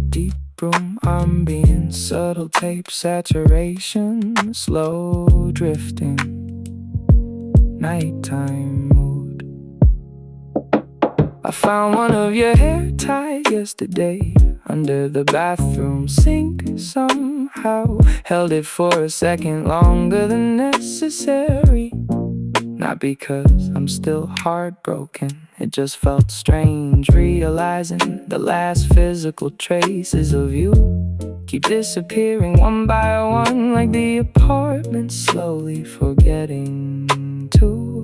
Deep room ambience, subtle tape saturation, slow drifting, nighttime mood. I found one of your hair tied yesterday under the bathroom sink somehow. Held it for a second longer than necessary. Not because I'm still heartbroken, it just felt strange realizing the last physical traces of you keep disappearing one by one, like the apartment slowly forgetting too.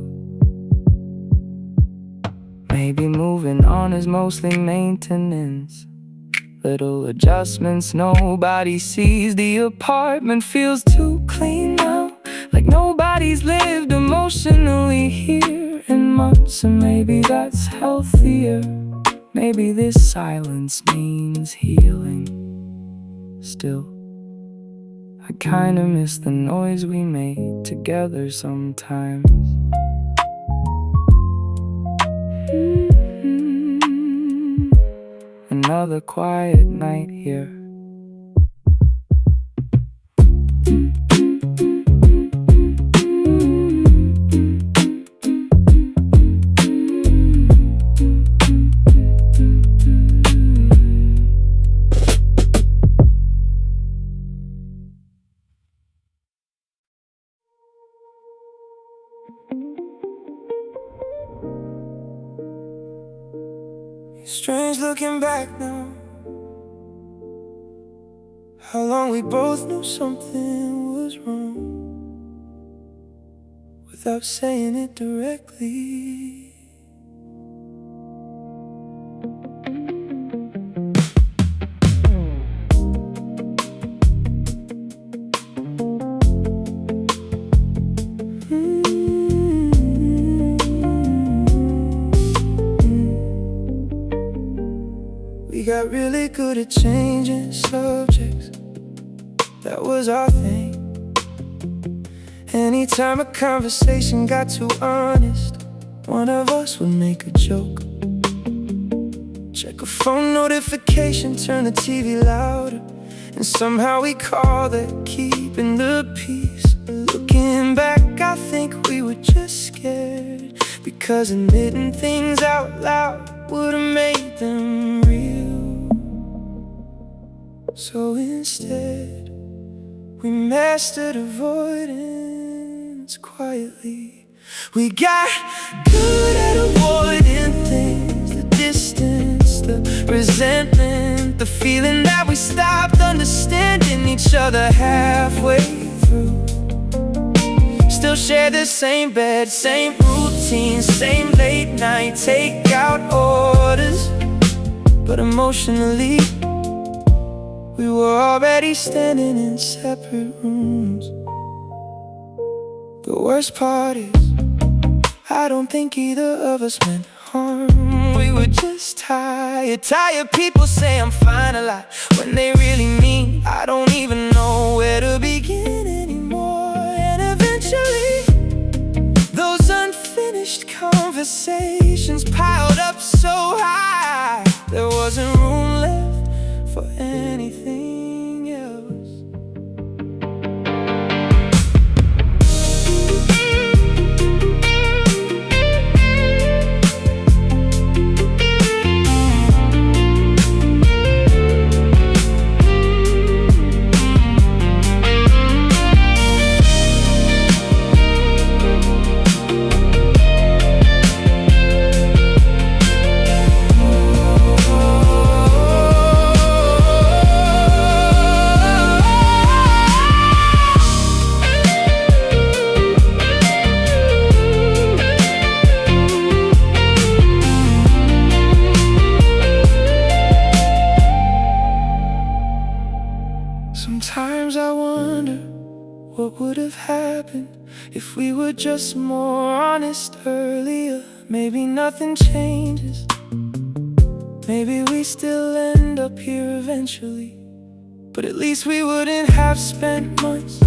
Maybe moving on is mostly maintenance, little adjustments nobody sees. The apartment feels too clean now, like nobody's lived emotionally here in months. And maybe that's healthier. Maybe this silence means healing. Still, I kinda miss the noise we made together sometimes. Another quiet night here. Strange looking back now, how long we both knew something was wrong without saying it directly. We got really good at changing subjects, that was our thing. Anytime a conversation got too honest, one of us would make a joke. Check a phone notification, turn the TV louder, and somehow we call that keeping the peace. Looking back, I think we were just scared, because admitting things out loud would've made them real. So instead, we mastered avoidance quietly. We got good at avoiding things, the distance, the resentment, the feeling that we stopped understanding each other halfway through. Still share the same bed, same routine, same late night takeout orders, but emotionally we were already standing in separate rooms. The worst part is, I don't think either of us meant harm. We were just tired people say I'm fine a lot, when they really mean I don't even know where to begin anymore. And eventually, those unfinished conversations piled up so high, there wasn't room left for anything else. Sometimes I wonder what would have happened if we were just more honest earlier. Maybe nothing changes, maybe we still end up here eventually, but at least we wouldn't have spent months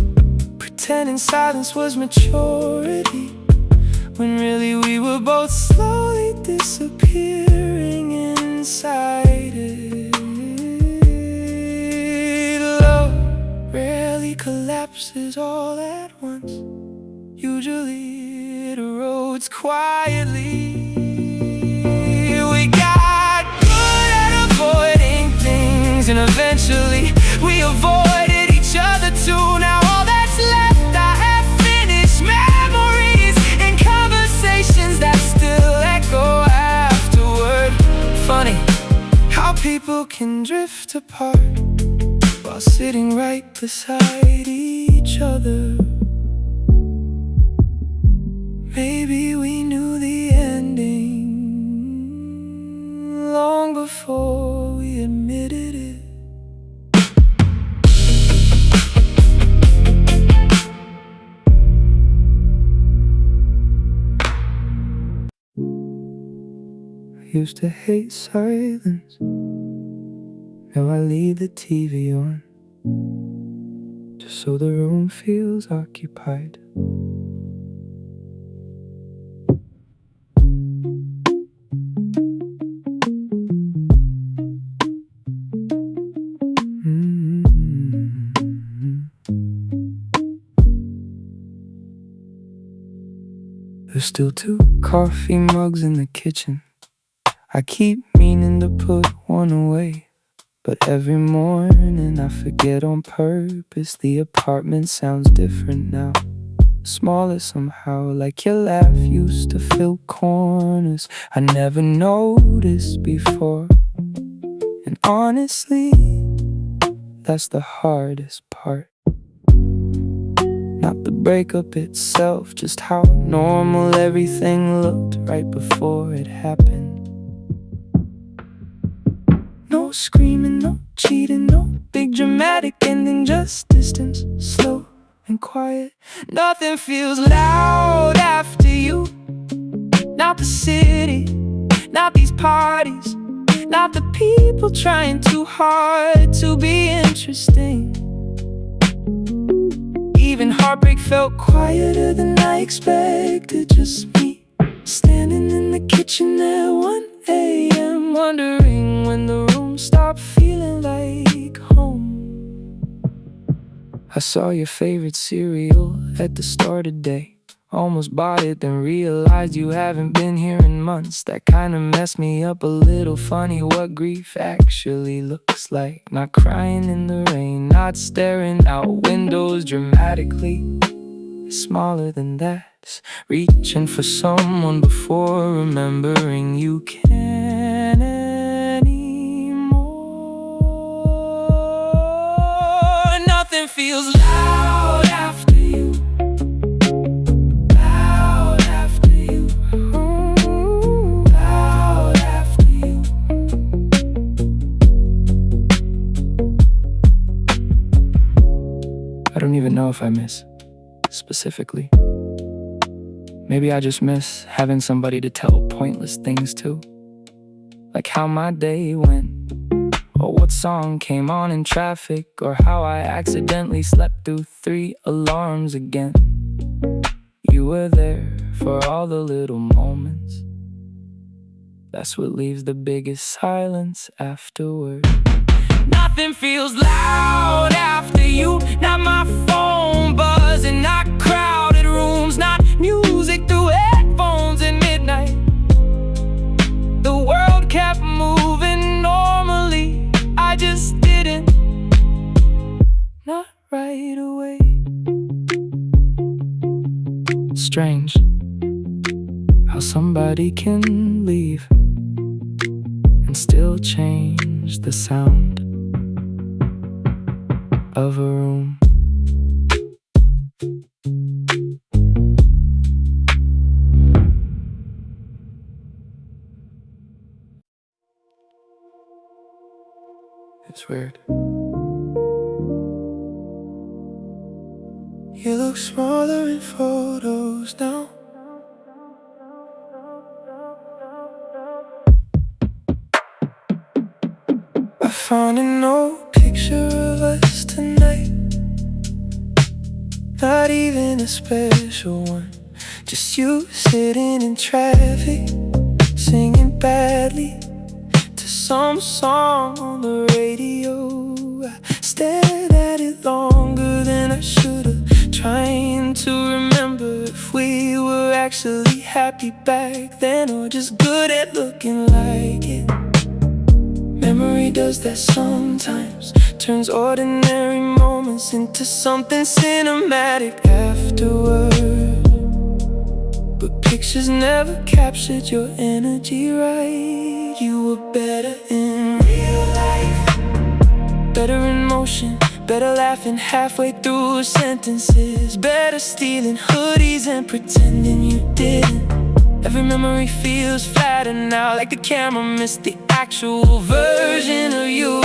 pretending silence was maturity, when really we were both slowly disappearing inside it. Rarely collapses all at once, usually it erodes quietly. We got good at avoiding things, and eventually we avoided each other too. Now all that's left are half-finished memories and conversations that still echo afterward. Funny how people can drift apart while sitting right beside each other. Maybe we knew the ending long before we admitted it. I used to hate silence, now I leave the TV on, just so the room feels occupied. There's still 2 coffee mugs in the kitchen. I keep meaning to put one away, but every morning I forget on purpose. The apartment sounds different now, smaller somehow, like your laugh used to fill corners I never noticed before. And honestly, that's the hardest part. Not the breakup itself, just how normal everything looked right before it happened. No screaming, no cheating, no big dramatic ending, just distance, slow and quiet. Nothing feels loud after you. Not the city, not these parties, not the people trying too hard to be interesting. Even heartbreak felt quieter than I expected. Just me, standing in the kitchen at 1 a.m. wondering when the room stopped feeling like home. I saw your favorite cereal at the store today. Almost bought it, then realized you haven't been here in months. That kinda messed me up a little. Funny what grief actually looks like. Not crying in the rain, not staring out windows dramatically. It's smaller than that. Reaching for someone before remembering you can't anymore. Nothing feels loud after you. I don't even know if I miss specifically. Maybe I just miss having somebody to tell pointless things to, like how my day went, or what song came on in traffic, or how I accidentally slept through 3 alarms again. You were there for all the little moments. That's what leaves the biggest silence afterward. Nothing feels loud after you. Not my phone buzzing, not crowded rooms, not music through headphones at midnight. The world kept moving normally, I just didn't. Not right away. Strange how somebody can leave and still change the sound of a room. It's weird. You look smaller in photos now. I found an old picture of us tonight. Not even a special one. Just you sitting in traffic, singing badly to some song on the radio. I stared at it longer than I should've, trying to remember if we were actually happy back then, or just good at looking like it. Memory does that sometimes, turns ordinary moments into something cinematic afterward. But pictures never captured your energy right. You were better in real life, better in motion, better laughing halfway through sentences, better stealing hoodies and pretending you didn't. Every memory feels flatter now, like the camera missed the actual version of you.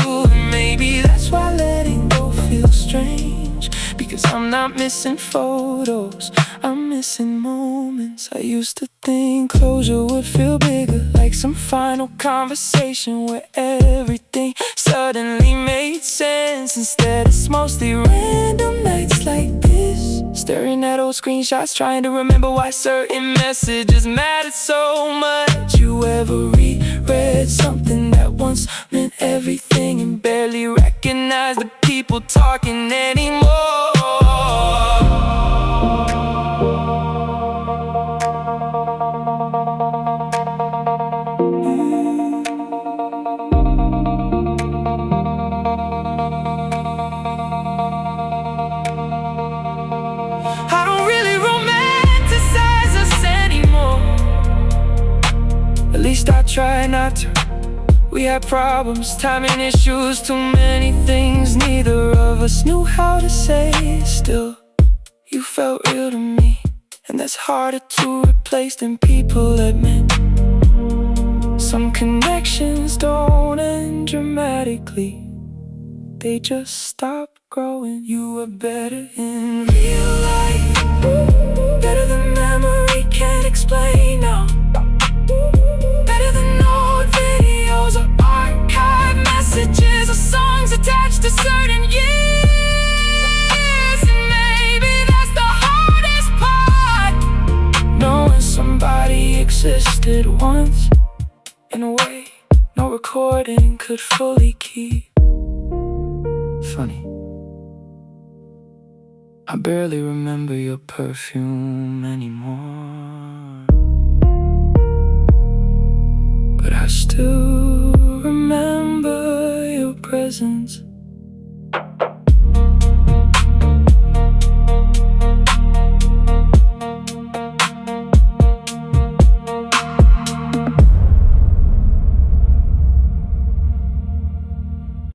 Maybe that's why letting go feels strange, because I'm not missing photos, I'm missing moments. I used to think closure would feel bigger, like some final conversation where everything suddenly made sense. Instead it's mostly random nights like this, staring at old screenshots, trying to remember why certain messages mattered so much. You ever reread something that once meant everything and barely recognize the people talking anymore? I don't really romanticize us anymore. At least I try not to. We had problems, timing issues, too many things neither of us knew how to say. Still, you felt real to me, and that's harder to replace than people admit. Some connections don't end dramatically, they just stop growing. You were better in real life, better than memory can't explain now, better than old videos or archived messages or songs attached to certain years. And maybe existed once, in a way no recording could fully keep. Funny, I barely remember your perfume anymore, but I still remember your presence